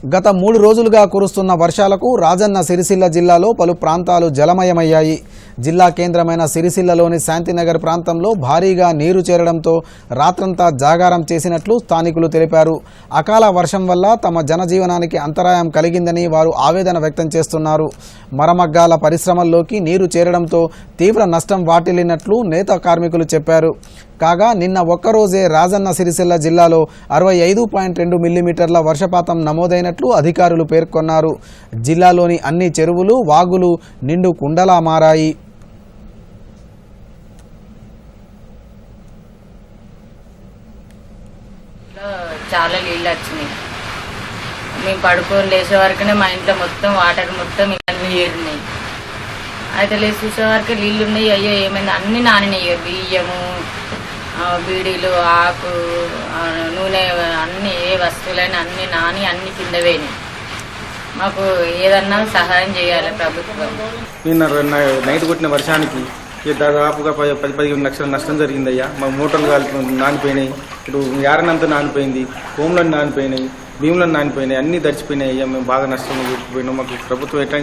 గత 3 రోజులుగా కురుస్తున్న వర్షాలకు రాజన్న సిరిసిల్ల జిల్లాలో పలు ప్రాంతాలు జలమయమయ్యాయి. జిల్లా కేంద్రమైన సిరిసిల్లలోని శాంతినగర్ ప్రాంతంలో భారీగా నీరు చేరడంతో రాత్రంతా జాగారం చేసినట్లు స్థానికులు తెలిపారు. అకాల వర్షం వల్ల తమ జనజీవనానికి అంతరాయం కలిగిందని వారు ఆవేదన వ్యక్తం చేస్తున్నారు. మరమగ్గాల పరిశ్రమల్లోకి నీరు చేరడంతో తీవ్ర నష్టం వాటిల్లినట్లు నేత కార్మికులు చెప్పారు. కాగా నిన్న ఒక్కరోజే రాజన్న సిరిసిల్ల జిల్లాలో 65.2 మిల్లీమీటర్ల వర్షపాతం నమోదైనట్లు అధికారులు పేర్కొన్నారు. జిల్లాలోని అన్ని చెరువులు, వాగులు నిండు కుండలా మారాయి. చాలా నీళ్ళు వచ్చినాయి. మేము పడుకొని లేచే వరకునే మా ఇంట్లో మొత్తం వాటర్ మొత్తం అన్నీ ఏరినాయి. అయితే లేచి చూసే వరకు నీళ్ళు ఉన్నాయి. అయ్యో ఏమైంది, అన్నీ నానినాయి. బియ్యము, బీడీలు, ఆకు, నూనె, అన్ని ఏ వస్తువులైనా అన్ని నాని అన్ని కింద పోయినాయి. మాకు ఏదన్నా సహాయం చేయాలి ప్రభుత్వం. నిన్న నైట్ కొట్టిన వర్షానికి దాదాపుగా 10-15 లక్షల నష్టం జరిగిందయ్యా. మా మోటార్లు నానిపోయినాయి, ఇటు యారనంతా నానిపోయింది, హోమ్లను నానిపోయినాయి, భీములను నానిపోయినాయి, అన్నీ దడిచిపోయినాయి అయ్యా. మేము బాగా నష్టం పోయినాం. మాకు ప్రభుత్వం ఎట్లా